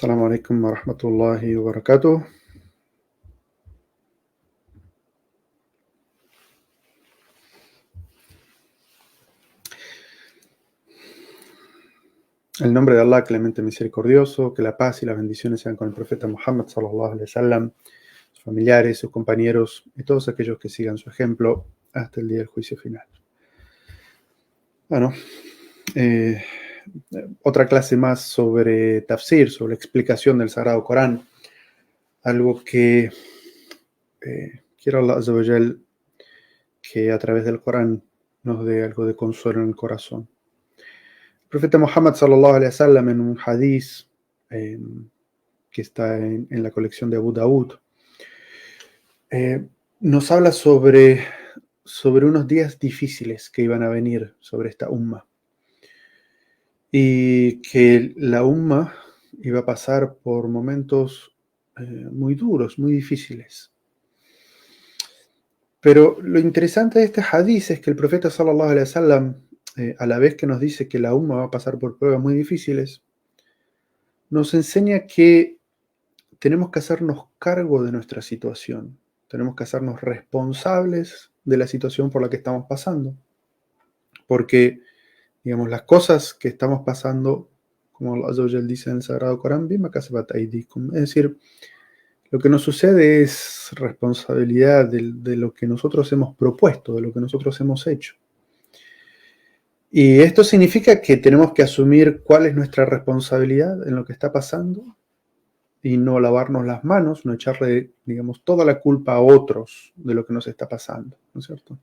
Assalamu alaikum wa rahmatullahi wa barakatuh. El nombre de Allah, clemente misericordioso, que la paz y las bendiciones sean con el profeta Muhammad sallallahu alaihi wasallam, sus familiares, sus compañeros y todos aquellos que sigan su ejemplo hasta el día del juicio final. Bueno, otra clase más sobre tafsir, sobre explicación del Sagrado Corán, algo que quiero Allah Azza wa Jal que a través del Corán nos dé algo de consuelo en el corazón. El profeta Muhammad sallallahu alaihi wasallam en un hadith que está en la colección de Abu Daud, nos habla sobre unos días difíciles que iban a venir sobre esta umma y que la umma iba a pasar por momentos muy duros, muy difíciles. Pero lo interesante de este hadith es que el profeta sallallahu alaihi wasallam, a la vez que nos dice que la umma va a pasar por pruebas muy difíciles, nos enseña que tenemos que hacernos cargo de nuestra situación. Tenemos que hacernos responsables de la situación por la que estamos pasando. Porque, digamos, las cosas que estamos pasando, como Allah dice en el Sagrado Corán, es decir, lo que nos sucede es responsabilidad de lo que nosotros hemos propuesto, de lo que nosotros hemos hecho. Y esto significa que tenemos que asumir cuál es nuestra responsabilidad en lo que está pasando y no lavarnos las manos, no echarle, digamos, toda la culpa a otros de lo que nos está pasando, ¿no es cierto?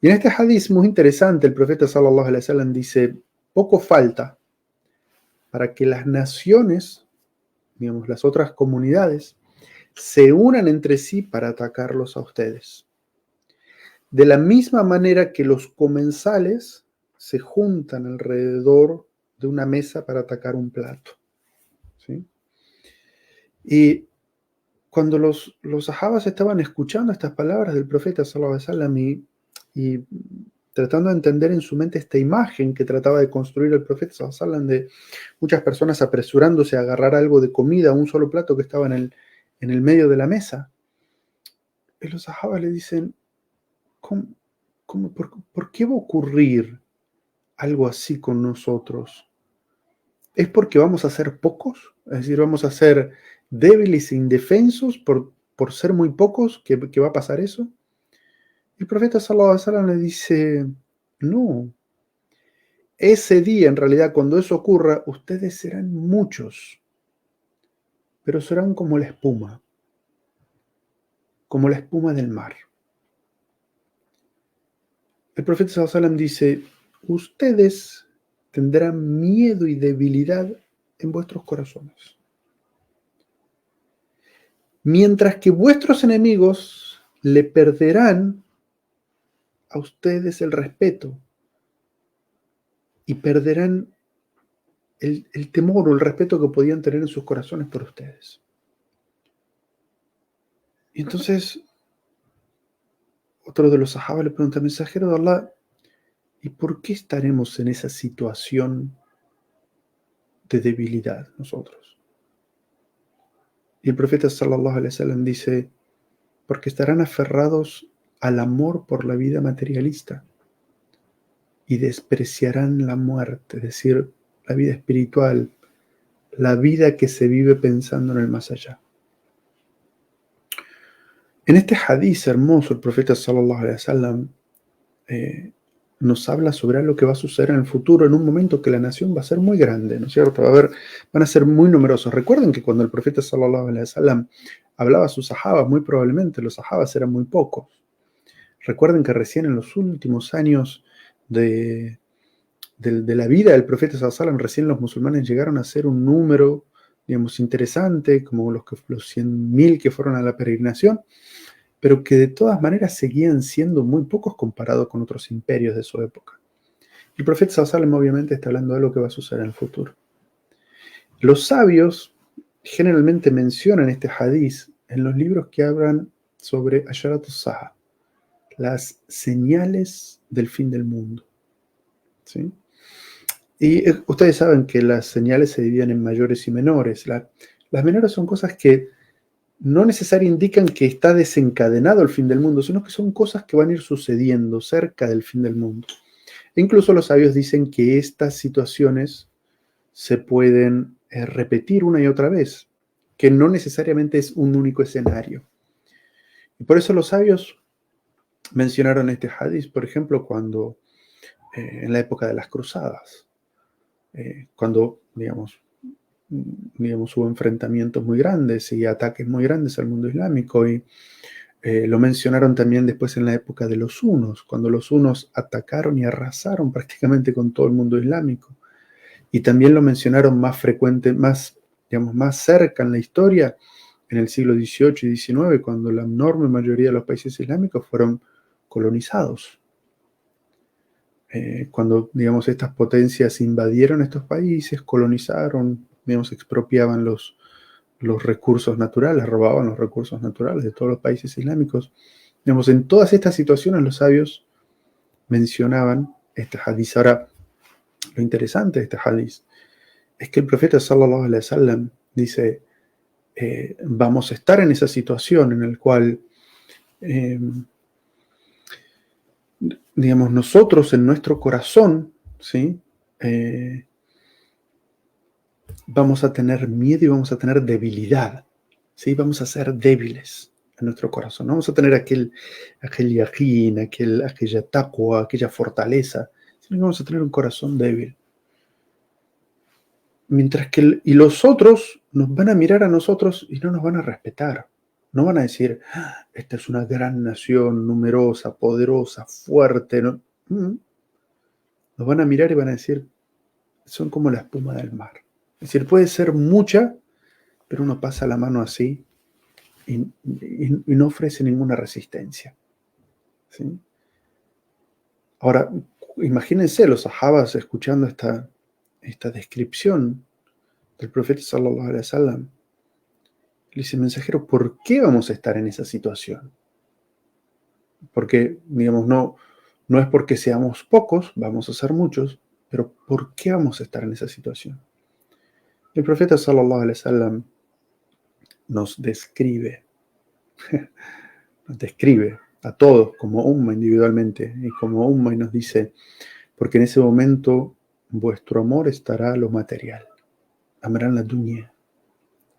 Y en este hadith muy interesante, el profeta sallallahu alaihi wasallam dice, poco falta para que las naciones, digamos, las otras comunidades, se unan entre sí para atacarlos a ustedes. De la misma manera que los comensales se juntan alrededor de una mesa para atacar un plato, ¿sí? Y cuando los sahabas estaban escuchando estas palabras del profeta sallallahu alaihi wasallam y tratando de entender en su mente esta imagen que trataba de construir el profeta sallallahu alaihi wasallam de muchas personas apresurándose a agarrar algo de comida, un solo plato que estaba en el medio de la mesa, y los sahabas le dicen, ¿por qué va a ocurrir algo así con nosotros? ¿Es porque vamos a ser pocos? Es decir, vamos a ser débiles e indefensos por ser muy pocos, que va a pasar eso. El profeta sallallahu alaihi wasallam le dice, no, ese día en realidad cuando eso ocurra, ustedes serán muchos, pero serán como la espuma del mar. El profeta sallallahu alaihi wasallam dice, ustedes tendrán miedo y debilidad en vuestros corazones, mientras que vuestros enemigos le perderán a ustedes el respeto y perderán el temor o el respeto que podían tener en sus corazones por ustedes. Y entonces otro de los sahabas le pregunta, mensajero de Allah, ¿y por qué estaremos en esa situación de debilidad nosotros? Y el profeta sallallahu alaihi wasallam dice, porque estarán aferrados al amor por la vida materialista y despreciarán la muerte, es decir, la vida espiritual, la vida que se vive pensando en el más allá. En este hadiz hermoso, el profeta sallallahu alaihi wasallam nos habla sobre algo que va a suceder en el futuro, en un momento que la nación va a ser muy grande, ¿no es cierto? Van a ser muy numerosos. Recuerden que cuando el profeta sallallahu alaihi wasallam hablaba a sus sahabas, muy probablemente los sahabas eran muy pocos. Recuerden que recién en los últimos años de la vida del profeta sallallahu alaihi wasallam, recién los musulmanes llegaron a ser un número, digamos, interesante, como los 100.000 que fueron a la peregrinación, pero que de todas maneras seguían siendo muy pocos comparados con otros imperios de su época. El profeta sallallahu alaihi wasallam obviamente está hablando de algo que va a suceder en el futuro. Los sabios generalmente mencionan este hadiz en los libros que hablan sobre Asharat as-Sa'a, las señales del fin del mundo, ¿sí? Y ustedes saben que las señales se dividen en mayores y menores. Las menores son cosas que no necesariamente indican que está desencadenado el fin del mundo, sino que son cosas que van a ir sucediendo cerca del fin del mundo. E incluso los sabios dicen que estas situaciones se pueden repetir una y otra vez, que no necesariamente es un único escenario. Y por eso los sabios mencionaron este hadith, por ejemplo, cuando en la época de las cruzadas, cuando, digamos, hubo enfrentamientos muy grandes y ataques muy grandes al mundo islámico, y lo mencionaron también después en la época de los hunos, cuando los hunos atacaron y arrasaron prácticamente con todo el mundo islámico. Y también lo mencionaron más frecuente, más, digamos, más cerca en la historia, en el siglo XVIII y XIX, cuando la enorme mayoría de los países islámicos fueron colonizados. Cuando, digamos, estas potencias invadieron estos países, colonizaron, digamos, expropiaban los recursos naturales, robaban los recursos naturales de todos los países islámicos. Digamos, en todas estas situaciones los sabios mencionaban este hadith. Ahora, lo interesante de este hadith es que el profeta sallallahu alaihi wasallam dice, vamos a estar en esa situación en la cual, digamos, nosotros en nuestro corazón, ¿sí? Vamos a tener miedo y vamos a tener debilidad, ¿sí? Vamos a ser débiles en nuestro corazón. No vamos a tener aquel yaqín, aquella taqwa, aquella fortaleza, sino que vamos a tener un corazón débil. Mientras que y los otros nos van a mirar a nosotros y no nos van a respetar. No van a decir, esta es una gran nación, numerosa, poderosa, fuerte. ¿No? Nos van a mirar y van a decir, son como la espuma del mar. Es decir, puede ser mucha, pero uno pasa la mano así y no ofrece ninguna resistencia. ¿Sí? Ahora, imagínense los sahabas escuchando esta descripción del profeta sallallahu alaihi wasallam. Le dice, mensajero, ¿por qué vamos a estar en esa situación? Porque, digamos, no es porque seamos pocos, vamos a ser muchos, pero ¿por qué vamos a estar en esa situación? El profeta sallallahu alaihi wasallam nos describe a todos como umma individualmente y como umma y nos dice, porque en ese momento vuestro amor estará a lo material, amarán la dunya,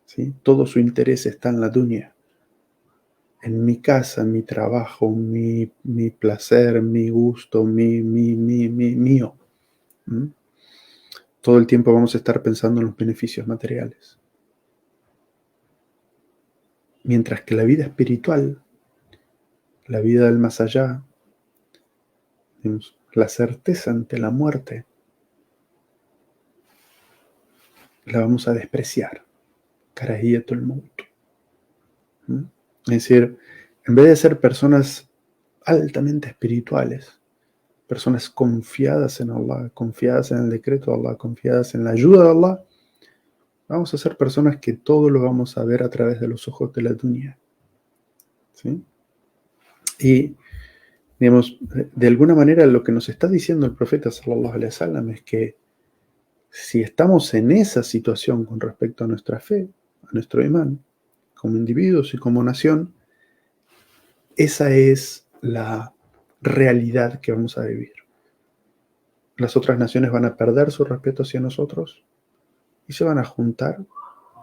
¿sí? Todo su interés está en la dunya, en mi casa, en mi trabajo, mi placer, mi gusto, mío. ¿Mm? Todo el tiempo vamos a estar pensando en los beneficios materiales. Mientras que la vida espiritual, la vida del más allá, la certeza ante la muerte, la vamos a despreciar. Karahiyatul maut. Es decir, en vez de ser personas altamente espirituales, personas confiadas en Allah, confiadas en el decreto de Allah, confiadas en la ayuda de Allah, vamos a ser personas que todo lo vamos a ver a través de los ojos de la dunya. ¿Sí? Y, digamos, de alguna manera lo que nos está diciendo el profeta sallallahu alaihi wasallam es que si estamos en esa situación con respecto a nuestra fe, a nuestro imán, como individuos y como nación, esa es la realidad que vamos a vivir. Las otras naciones van a perder su respeto hacia nosotros y se van a juntar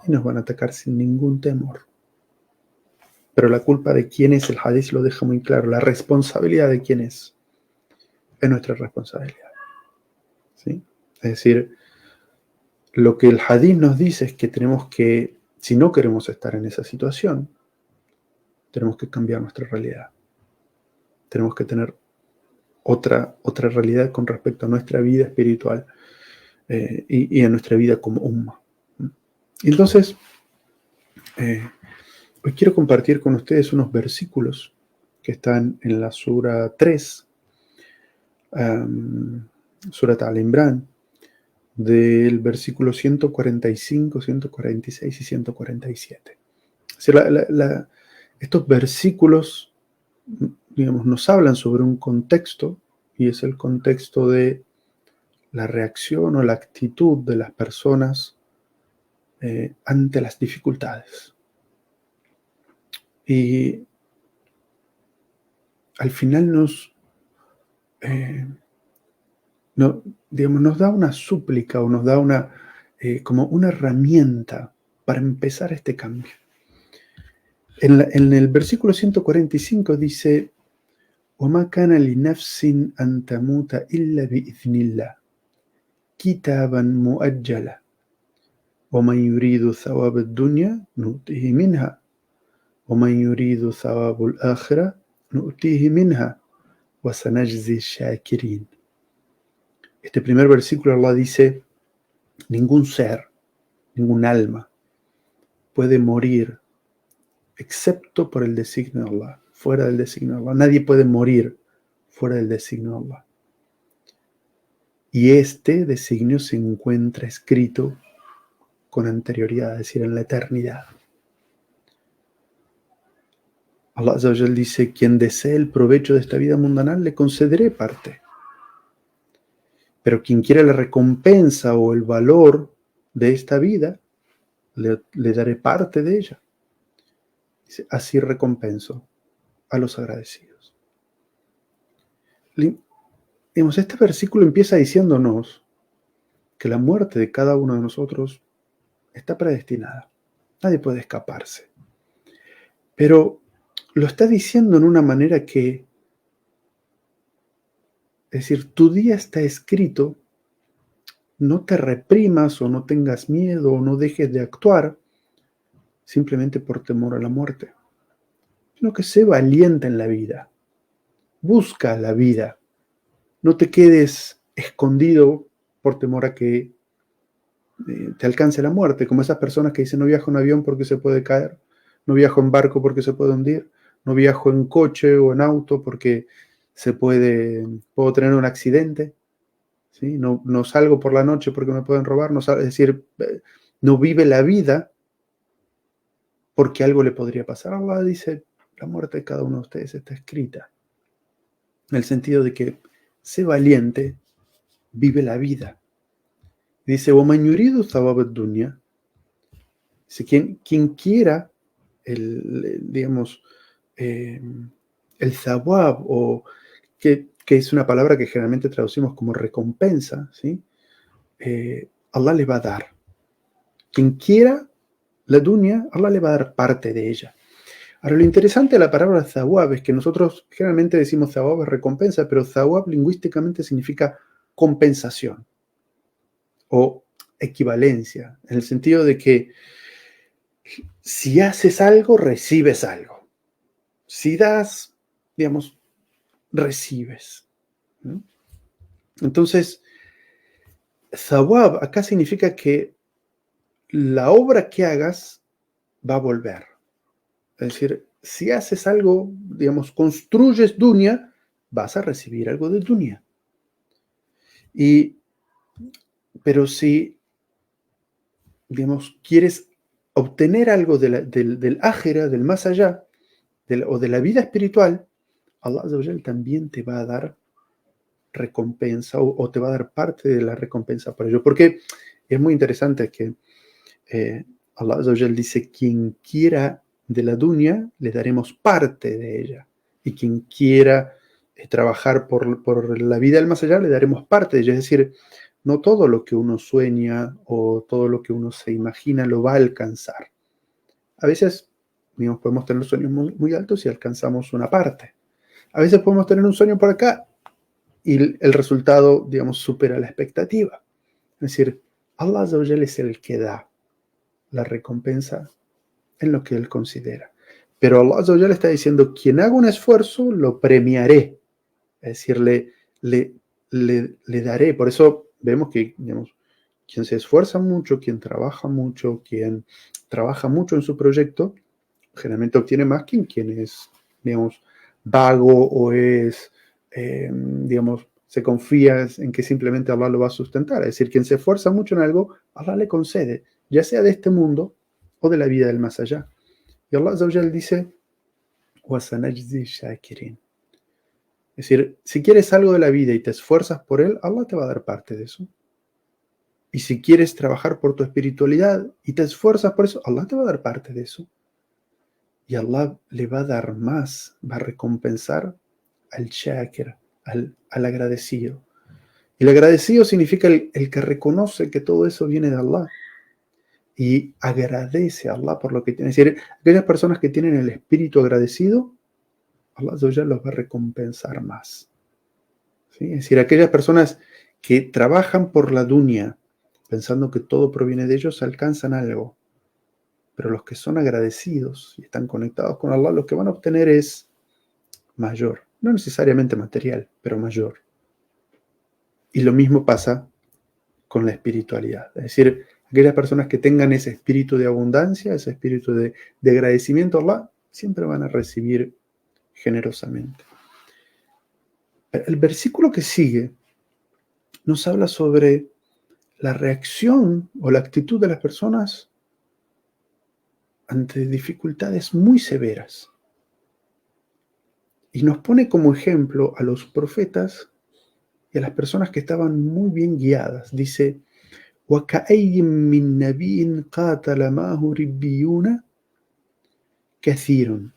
y nos van a atacar sin ningún temor. Pero la culpa de quién es, el hadith lo deja muy claro, la responsabilidad de quién es nuestra responsabilidad. ¿Sí? Es decir, lo que el hadith nos dice es que tenemos que, si no queremos estar en esa situación, tenemos que cambiar nuestra realidad. Tenemos que tener otra realidad con respecto a nuestra vida espiritual y a nuestra vida como umma. Entonces, hoy quiero compartir con ustedes unos versículos que están en la Sura 3, Surat Al-Imran, del versículo 145, 146 y 147. O sea, estos versículos, digamos, nos hablan sobre un contexto, y es el contexto de la reacción o la actitud de las personas ante las dificultades. Y al final nos da una súplica o nos da como una herramienta para empezar este cambio. En el versículo 145 dice: وَمَا كَانَ لِنَفْسٍ أَن تَمُوتَ إِلَّا بِإِذْنِ اللَّهِ كِتَابًا مُؤَجَّلًا وَمَنْ يُرِيدُ ثَوَابَ الدُّنْيا نُؤْتِهِ مِنْهَا وَمَنْ يُرِيدُ ثَوَابَ الْآخِرَةِ نُؤْتِهِ مِنْهَا وَسَنَجْزِي الشَّاكِرِينَ. Este primer versículo Allah dice: ningún ser, ningún alma puede morir excepto por el designio de Allah, fuera del designio de Allah. Nadie puede morir fuera del designio de Allah. Y este designio se encuentra escrito con anterioridad, es decir, en la eternidad. Allah Azza wa Jal dice: quien desee el provecho de esta vida mundanal, le concederé parte. Pero quien quiera la recompensa o el valor de esta vida, le daré parte de ella. Dice: así recompenso a los agradecidos. Este versículo empieza diciéndonos que la muerte de cada uno de nosotros está predestinada. Nadie puede escaparse. Pero lo está diciendo en una manera que, es decir, tu día está escrito, no te reprimas o no tengas miedo o no dejes de actuar simplemente por temor a la muerte, sino que sé valiente en la vida, busca la vida, no te quedes escondido por temor a que te alcance la muerte, como esas personas que dicen: no viajo en avión porque se puede caer, no viajo en barco porque se puede hundir, no viajo en coche o en auto porque puedo tener un accidente, ¿sí? No salgo por la noche porque me pueden robar, es decir, no vive la vida porque algo le podría pasar. Allah dice: la muerte de cada uno de ustedes está escrita, en el sentido de que sé valiente, vive la vida. Dice: وَمَنْ يُرِيدُ ثَوَابَ الدُّنْيَا. Dice: quien quiera digamos, el thawab, o que es una palabra que generalmente traducimos como recompensa, ¿sí? Allah le va a dar. Quien quiera la dunya, Allah le va a dar parte de ella. Ahora, lo interesante de la palabra thawab es que nosotros generalmente decimos thawab es recompensa, pero thawab lingüísticamente significa compensación o equivalencia, en el sentido de que si haces algo, recibes algo. Si das, digamos, recibes. ¿No? Entonces, thawab acá significa que la obra que hagas va a volver. Es decir, si haces algo, digamos, construyes dunya, vas a recibir algo de dunya. Pero si, digamos, quieres obtener algo del ájera, del más allá, o de la vida espiritual, Allah Azza wa Jal también te va a dar recompensa o te va a dar parte de la recompensa por ello. Porque es muy interesante que Allah Azza wa Jal dice: quien quiera de la dunya, le daremos parte de ella. Y quien quiera trabajar por la vida del más allá, le daremos parte de ella. Es decir, no todo lo que uno sueña o todo lo que uno se imagina lo va a alcanzar. A veces, digamos, podemos tener sueños muy, muy altos y alcanzamos una parte. A veces podemos tener un sueño por acá y el resultado, digamos, supera la expectativa. Es decir, Allah Azza wa Jal es el que da la recompensa en lo que Él considera. Pero Allah Azza wa Jal está diciendo: quien haga un esfuerzo, lo premiaré. Es decir, le daré. Por eso vemos que, digamos, quien se esfuerza mucho, quien trabaja mucho, quien trabaja mucho en su proyecto, generalmente obtiene más que quien es, digamos, vago o es, digamos, se confía en que simplemente Allah lo va a sustentar. Es decir, quien se esfuerza mucho en algo, Allah le concede, ya sea de este mundo o de la vida del más allá. Y Allah Azza wa Jal dice: وَسَنَجْزِي الشَّاكِرِينَ. Es decir, si quieres algo de la vida y te esfuerzas por él, Allah te va a dar parte de eso. Y si quieres trabajar por tu espiritualidad y te esfuerzas por eso, Allah te va a dar parte de eso. Y Allah le va a dar más, va a recompensar al shakir, al agradecido. Y el agradecido significa el que reconoce que todo eso viene de Allah y agradece a Allah por lo que tiene. Es decir, aquellas personas que tienen el espíritu agradecido, Allah ya los va a recompensar más. ¿Sí? Es decir, aquellas personas que trabajan por la dunya, pensando que todo proviene de ellos, alcanzan algo. Pero los que son agradecidos y están conectados con Allah, lo que van a obtener es mayor. No necesariamente material, pero mayor. Y lo mismo pasa con la espiritualidad. Es decir, aquellas personas que tengan ese espíritu de abundancia, ese espíritu de agradecimiento a Allah, siempre van a recibir generosamente. El versículo que sigue nos habla sobre la reacción o la actitud de las personas ante dificultades muy severas. Y nos pone como ejemplo a los profetas y a las personas que estaban muy bien guiadas. Dice, وَكَأَيٍّ مِّن نَبِيٍّ قَاتَلَ مَعَهُ رِبِّيُّونَ كَثِيرٌ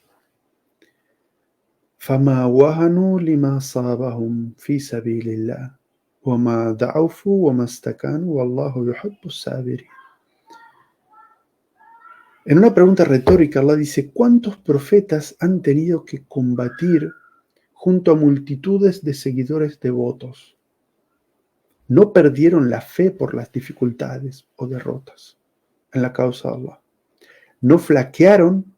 فَمَا وَهَنُوا لِمَا أَصَابَهُمْ فِي سَبِيلِ اللَّهِ وَمَا ضَعُفُوا وَمَا اسْتَكَانُوا وَاللَّهُ يُحِبُّ الصَّابِرِينَ. En una pregunta retórica, Allah dice, ¿cuántos profetas han tenido que combatir junto a multitudes de seguidores devotos? No perdieron la fe por las dificultades o derrotas en la causa de Allah. No flaquearon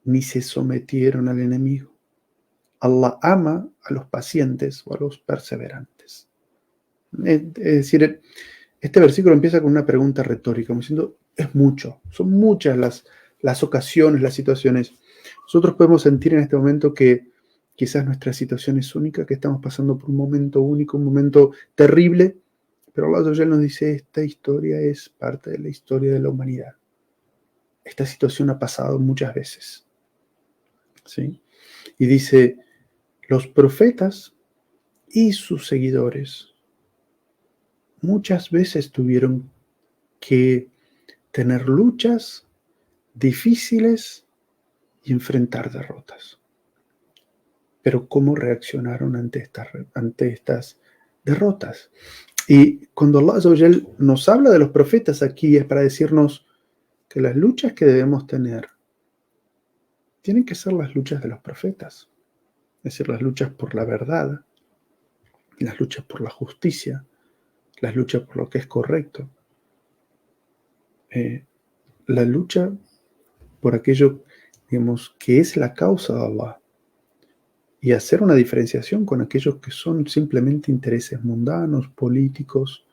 ni se sometieron al enemigo. Allah ama a los pacientes o a los perseverantes. Es decir, este versículo empieza con una pregunta retórica, como diciendo, es mucho, son muchas las ocasiones, las situaciones. Nosotros podemos sentir en este momento que quizás nuestra situación es única, que estamos pasando por un momento único, un momento terrible, pero Allah ya nos dice, esta historia es parte de la historia de la humanidad. Esta situación ha pasado muchas veces. ¿Sí? Y dice, los profetas y sus seguidores muchas veces tuvieron que tener luchas difíciles y enfrentar derrotas. Pero ¿cómo reaccionaron ante estas derrotas? Y cuando Allah nos habla de los profetas aquí es para decirnos que las luchas que debemos tener tienen que ser las luchas de los profetas. Es decir, las luchas por la verdad, las luchas por la justicia, las luchas por lo que es correcto. La lucha por aquello, digamos, que es la causa de Allah. Y hacer una diferenciación con aquellos que son simplemente intereses mundanos, políticos,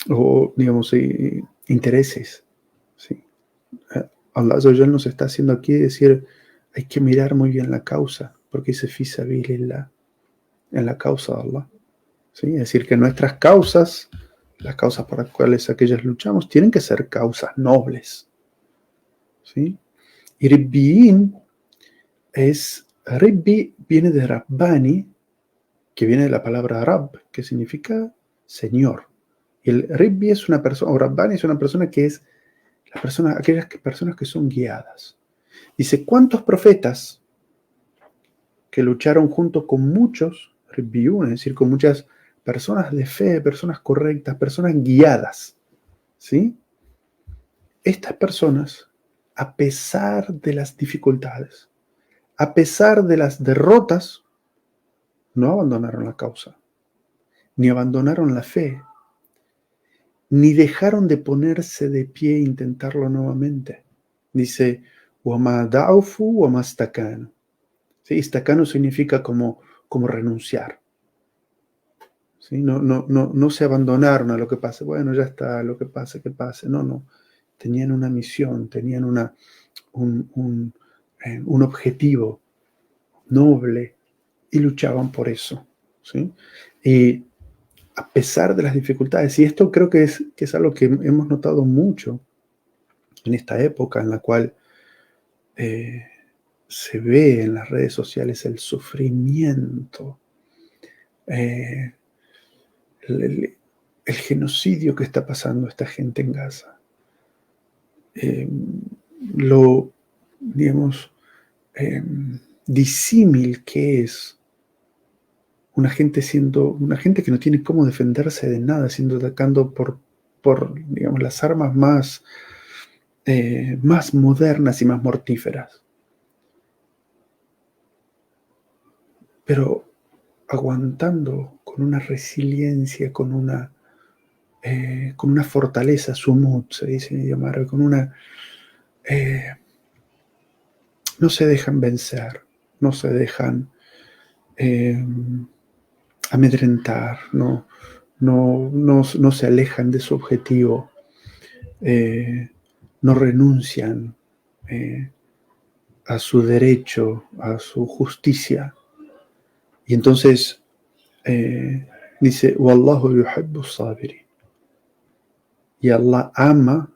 o, digamos, intereses. ¿Sí? Allah nos está haciendo aquí decir, hay que mirar muy bien la causa, porque dice fi sabilillah, en la causa de Allah. ¿Sí? Es decir, que nuestras causas, las causas por las cuales aquellas luchamos, tienen que ser causas nobles. ¿Sí? Y Ribbi viene de Rabbani, que viene de la palabra Rab, que significa Señor. Y el Ribbi es una persona, o Rabbani es una persona que es aquellas personas que son guiadas. Dice, ¿cuántos profetas que lucharon junto con muchos Ribbiyun, es decir, con muchas personas de fe, personas correctas, personas guiadas, ¿sí? Estas personas, a pesar de las dificultades, a pesar de las derrotas, no abandonaron la causa, ni abandonaron la fe, ni dejaron de ponerse de pie e intentarlo nuevamente. Dice, وَمَا دَعُفُوا وَمَا اسْتَكَانُوا. ¿Sí? Istakanu significa como renunciar. ¿Sí? No se abandonaron a lo que pase. Bueno, ya está, lo que pase, que pase. No. Tenían una misión, tenían un objetivo noble y luchaban por eso. ¿Sí? Y a pesar de las dificultades, y esto creo que es algo que hemos notado mucho en esta época en la cual se ve en las redes sociales el sufrimiento, el, el genocidio que está pasando esta gente en Gaza. Lo, digamos, disímil que es una gente que no tiene cómo defenderse de nada, siendo atacando por digamos, las armas más modernas y más mortíferas. Pero aguantando con una resiliencia, con una fortaleza, sumut, se dice en idioma árabe, no se dejan vencer, no se dejan amedrentar, no se alejan de su objetivo, no renuncian a su derecho, a su justicia. Y entonces dice, Wallahu yuhibbu sabirin. Y Allah ama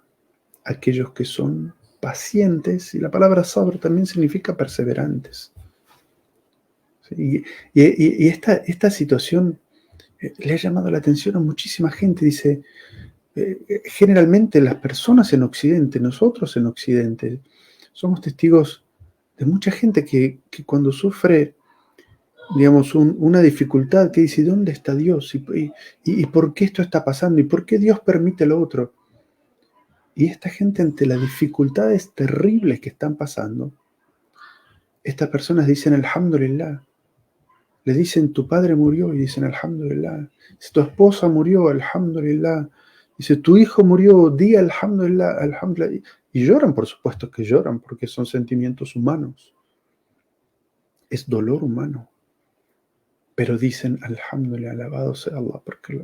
a aquellos que son pacientes, y la palabra sabr también significa perseverantes. ¿Sí? Y esta situación le ha llamado la atención a muchísima gente. Dice, generalmente las personas en Occidente, nosotros en Occidente, somos testigos de mucha gente que cuando sufre, digamos, una dificultad, que dice, ¿dónde está Dios? ¿Y por qué esto está pasando? ¿Y por qué Dios permite lo otro? Y esta gente, ante las dificultades terribles que están pasando, estas personas dicen Alhamdulillah. Le dicen, tu padre murió, y dicen Alhamdulillah. Si tu esposa murió, Alhamdulillah. Dice, tu hijo murió, di Alhamdulillah, Alhamdulillah. Y lloran, por supuesto que lloran, porque son sentimientos humanos. Es dolor humano. Pero dicen, Alhamdulillah, alabado sea Allah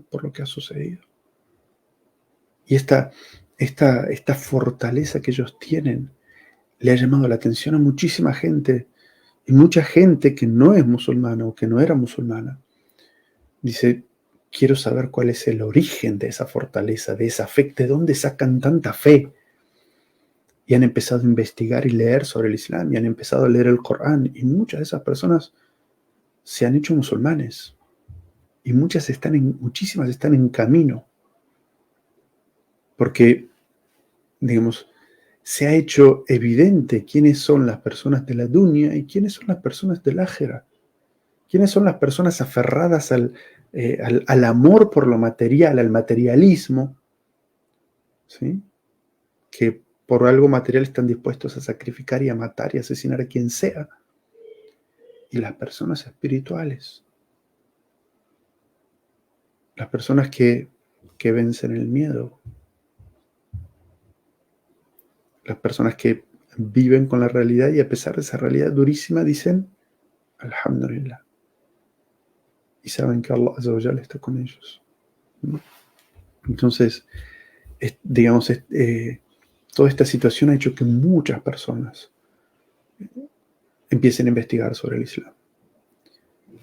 por lo que ha sucedido. Y esta fortaleza que ellos tienen le ha llamado la atención a muchísima gente. Y mucha gente que no es musulmana o que no era musulmana dice, quiero saber cuál es el origen de esa fortaleza, de esa fe, de dónde sacan tanta fe. Y han empezado a investigar y leer sobre el Islam, y han empezado a leer el Corán, y muchas de esas personas se han hecho musulmanes. Y muchísimas están en camino. Porque, digamos, se ha hecho evidente quiénes son las personas de la dunya y quiénes son las personas del ájera. ¿Quiénes son las personas aferradas al amor por lo material, al materialismo? ¿Sí? Que por algo material están dispuestos a sacrificar y a matar y a asesinar a quien sea. Y las personas espirituales. Las personas que vencen el miedo. Las personas que viven con la realidad y a pesar de esa realidad durísima dicen Alhamdulillah. Y saben que Allah Azza wa Jalla está con ellos. Entonces, digamos, toda esta situación ha hecho que muchas personas empiecen a investigar sobre el Islam.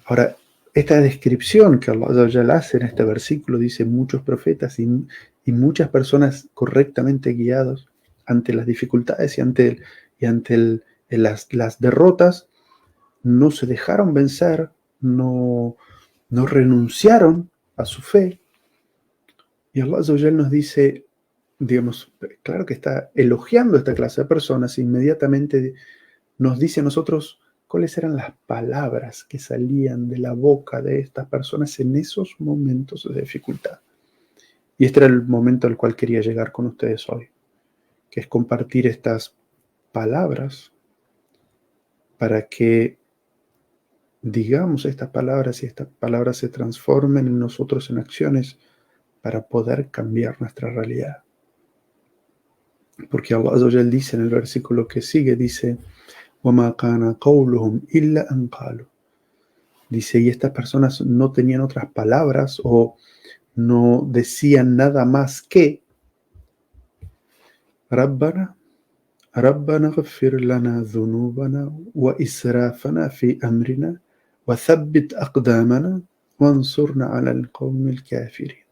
Ahora, esta descripción que Allah Azza wa Jalla hace en este versículo, dice muchos profetas y muchas personas correctamente guiados ante las dificultades y ante las derrotas, no se dejaron vencer, no renunciaron a su fe. Y Allah Azza wa Jalla nos dice, digamos, claro que está elogiando a esta clase de personas, e inmediatamente nos dice a nosotros cuáles eran las palabras que salían de la boca de estas personas en esos momentos de dificultad. Y este era el momento al cual quería llegar con ustedes hoy, que es compartir estas palabras para que digamos estas palabras y estas palabras se transformen en nosotros en acciones para poder cambiar nuestra realidad. Porque Allah Azza wa Jalla dice en el versículo que sigue, dice, وَمَا كَانَ قَوْلُهُمْ إِلَّا أَنْ قَالُوا. Dice, y estas personas no tenían otras palabras o no decían nada más que رَبَّنَا اغْفِرْ لَنَا ذُنُوبَنَا وَإِسْرَافَنَا فِي أَمْرِنَا وَثَبِّتْ أَقْدَامَنَا وَانْصُرْنَا عَلَى الْقَوْمِ الْكَافِرِينَ.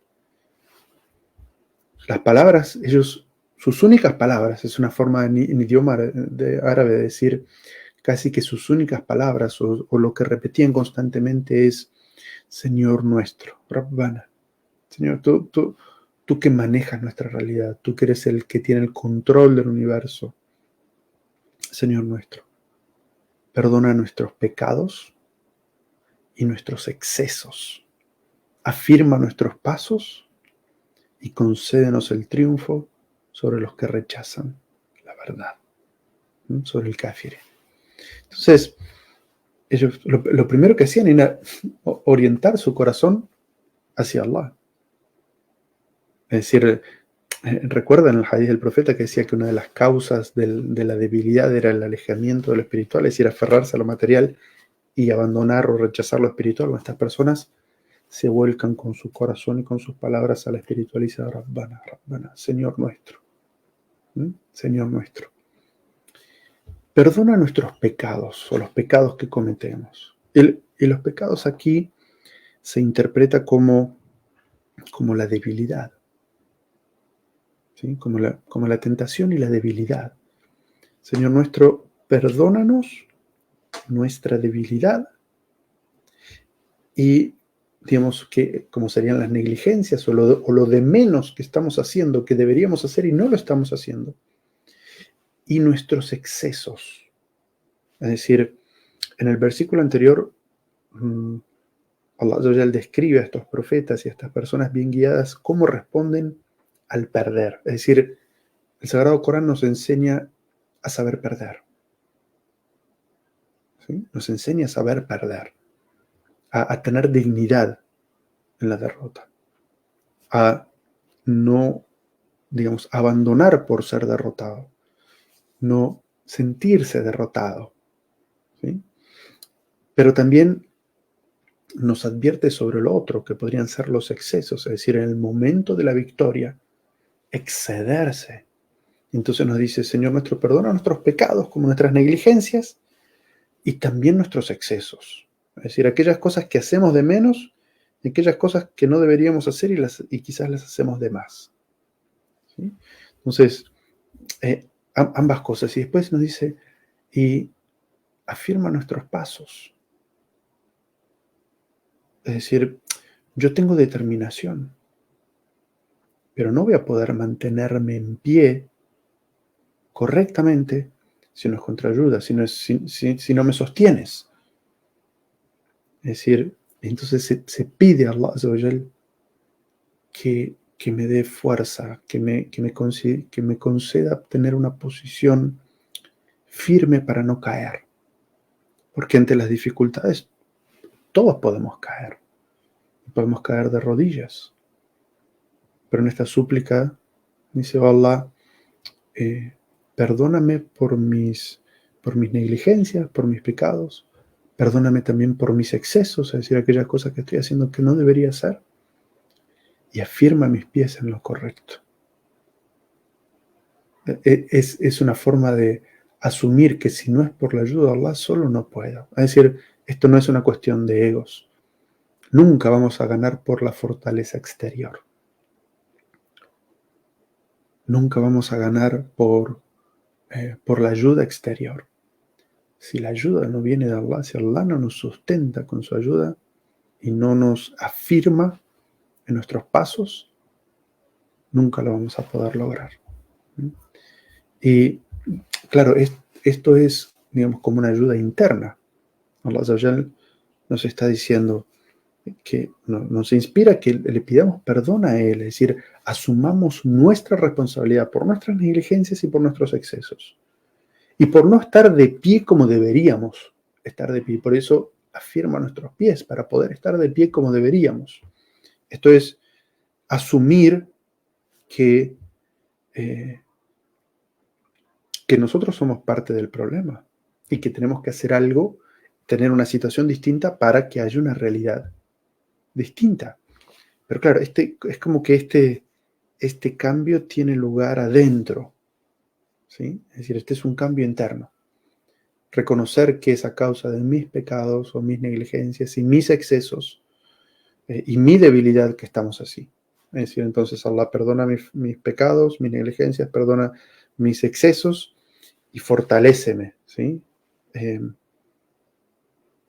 Las palabras, sus únicas palabras, es una forma en idioma árabe de decir casi que sus únicas palabras o lo que repetían constantemente es Señor nuestro, Rabbana. Señor, tú que manejas nuestra realidad, tú que eres el que tiene el control del universo. Señor nuestro, perdona nuestros pecados y nuestros excesos. Afirma nuestros pasos y concédenos el triunfo sobre los que rechazan la verdad, sobre el kafir. Entonces, ellos lo primero que hacían era orientar su corazón hacia Allah. Es decir, recuerdan el hadith del profeta que decía que una de las causas de la debilidad era el alejamiento de lo espiritual, es decir, aferrarse a lo material y abandonar o rechazar lo espiritual. Bueno, estas personas se vuelcan con su corazón y con sus palabras a la espiritualidad. Rabbana, Rabbana, Señor nuestro. Señor nuestro. Perdona nuestros pecados o los pecados que cometemos. Y los pecados aquí se interpreta como la debilidad. ¿Sí? Como la tentación y la debilidad. Señor nuestro, perdónanos nuestra debilidad y, digamos, que como serían las negligencias o lo de menos que estamos haciendo, que deberíamos hacer y no lo estamos haciendo, y nuestros excesos. Es decir, en el versículo anterior, Allah describe a estos profetas y a estas personas bien guiadas cómo responden al perder. Es decir, el Sagrado Corán nos enseña a saber perder. ¿Sí? Nos enseña a saber perder, a tener dignidad en la derrota, a no, digamos, abandonar por ser derrotado, no sentirse derrotado. ¿Sí? Pero también nos advierte sobre lo otro, que podrían ser los excesos, es decir, en el momento de la victoria, excederse. Entonces nos dice, Señor nuestro, perdona nuestros pecados como nuestras negligencias y también nuestros excesos. Es decir, aquellas cosas que hacemos de menos y aquellas cosas que no deberíamos hacer y quizás las hacemos de más. ¿Sí? Entonces, ambas cosas. Y después nos dice, y afirma nuestros pasos. Es decir, yo tengo determinación, pero no voy a poder mantenerme en pie correctamente si no es contra ayuda, si no me sostienes. Es decir, entonces se pide a Allah Azza wa Jal que me dé fuerza, que me conceda tener una posición firme para no caer. Porque ante las dificultades todos podemos caer. Podemos caer de rodillas. Pero en esta súplica dice, oh Allah, perdóname por mis negligencias, por mis pecados. Perdóname también por mis excesos, es decir, aquellas cosas que estoy haciendo que no debería hacer. Y afirma mis pies en lo correcto. Es una forma de asumir que si no es por la ayuda de Allah, solo no puedo. Es decir, esto no es una cuestión de egos. Nunca vamos a ganar por la fortaleza exterior. Nunca vamos a ganar por la ayuda exterior. Si la ayuda no viene de Allah, si Allah no nos sustenta con su ayuda y no nos afirma en nuestros pasos, nunca lo vamos a poder lograr. Y claro, esto es, digamos, como una ayuda interna. Allah nos está diciendo que nos inspira que le pidamos perdón a Él, es decir, asumamos nuestra responsabilidad por nuestras negligencias y por nuestros excesos. Y por no estar de pie como deberíamos estar de pie. Por eso afirma nuestros pies, para poder estar de pie como deberíamos. Esto es asumir que nosotros somos parte del problema y que tenemos que hacer algo, tener una situación distinta para que haya una realidad distinta. Pero claro, es como que este cambio tiene lugar adentro, ¿sí? Es decir, este es un cambio interno. Reconocer que es a causa de mis pecados o mis negligencias y mis excesos y mi debilidad que estamos así. Es decir, entonces Allah perdona mis pecados, mis negligencias, perdona mis excesos y fortaléceme, ¿sí?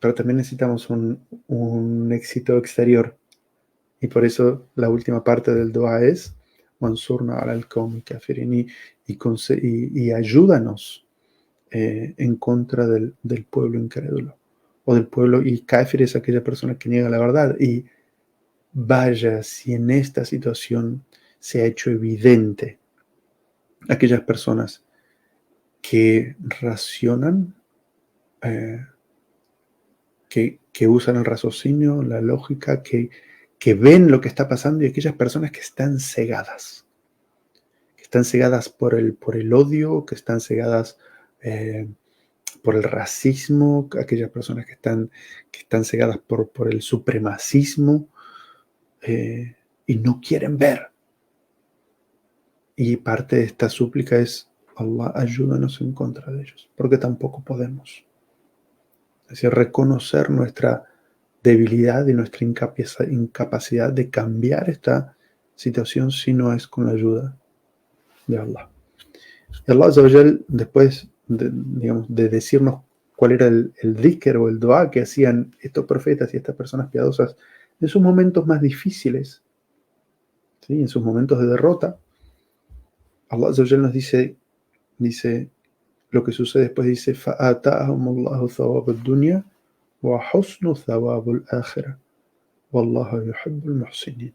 pero también necesitamos un éxito exterior. Y por eso la última parte del dua es Mansurna ala al-qawmi kafirin, y ayúdanos en contra del pueblo incrédulo, o del pueblo, y kafir es aquella persona que niega la verdad. Y vaya si en esta situación se ha hecho evidente aquellas personas que racionan, que usan el raciocinio, la lógica, que ven lo que está pasando, y aquellas personas que están cegadas por el odio, que están cegadas por el racismo, aquellas personas que están cegadas por el supremacismo, y no quieren ver. Y parte de esta súplica es: Allah, ayúdanos en contra de ellos, porque tampoco podemos. Es decir, reconocer nuestra debilidad y nuestra incapacidad de cambiar esta situación si no es con la ayuda de Allah. Y Allah Azza wa Jal, después de decirnos cuál era el dhikr o el dua que hacían estos profetas y estas personas piadosas en sus momentos más difíciles, ¿sí? En sus momentos de derrota, Allah Azza wa Jal nos dice lo que sucede después. Dice: فَآتَاهُمُ اللَّهُ ثَوَابَ الدُّنْيَا وَحُسْنُ ثَوَابُ الْآخِرَةِ وَاللَّهُ يُحِبُّ الْمُحْسِنِينَ.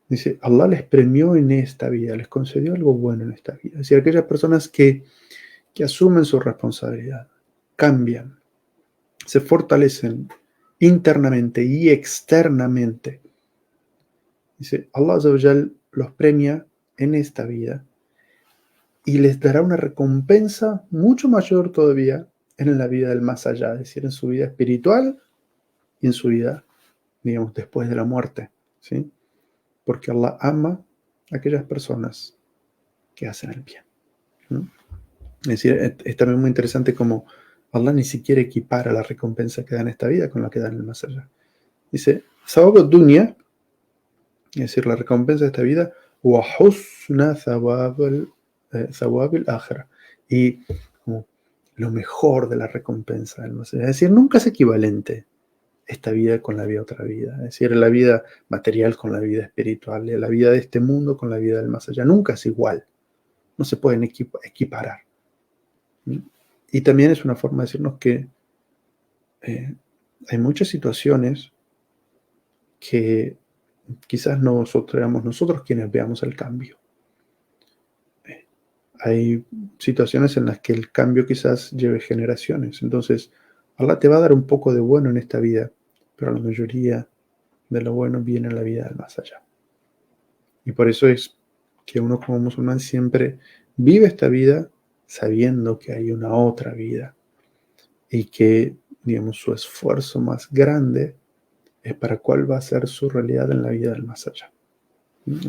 Dice, Allah les premió en esta vida, les concedió algo bueno en esta vida. Es decir, aquellas personas que asumen su responsabilidad, cambian, se fortalecen internamente y externamente. Dice, Allah Azza wa Jal los premia en esta vida y les dará una recompensa mucho mayor todavía en la vida del más allá, es decir, en su vida espiritual y en su vida, digamos, después de la muerte, ¿sí? Porque Allah ama a aquellas personas que hacen el bien, ¿no? Es decir, es también muy interesante como Allah ni siquiera equipara la recompensa que da en esta vida con la que da en el más allá. Dice, Thawab dunya, es decir, la recompensa de esta vida, wa husna thawab al-akhirah, y como lo mejor de la recompensa del más allá. Es decir, nunca es equivalente esta vida con la vida de otra vida. Es decir, la vida material con la vida espiritual, la vida de este mundo con la vida del más allá. Nunca es igual. No se pueden equiparar. Y también es una forma de decirnos que hay muchas situaciones que quizás no seamos nosotros quienes veamos el cambio. Hay situaciones en las que el cambio quizás lleve generaciones. Entonces, Allah te va a dar un poco de bueno en esta vida, pero la mayoría de lo bueno viene en la vida del más allá. Y por eso es que uno como musulmán siempre vive esta vida sabiendo que hay una otra vida y que, digamos, su esfuerzo más grande es para cuál va a ser su realidad en la vida del más allá.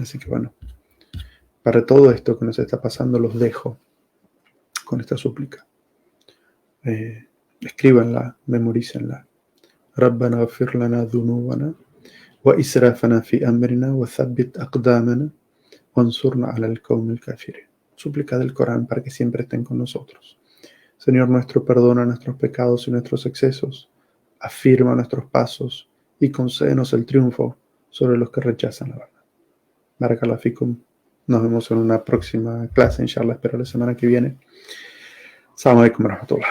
Así que bueno, para todo esto que nos está pasando los dejo con esta súplica. Escríbanla, memorícenla. ربنا اغفر لنا ذنوبنا وإسرافنا في أمرنا وثبت أقدامنا وانsurna ala al-qawm al-kafirin. Súplica del Corán para que siempre estén con nosotros. Señor nuestro, perdona nuestros pecados y nuestros excesos, afirma nuestros pasos y concédenos el triunfo sobre los que rechazan la verdad. Barakallahu fikum. Nos vemos en una próxima clase, inshallah, espero la semana que viene. Assalamu alaikum wa rahmatullah.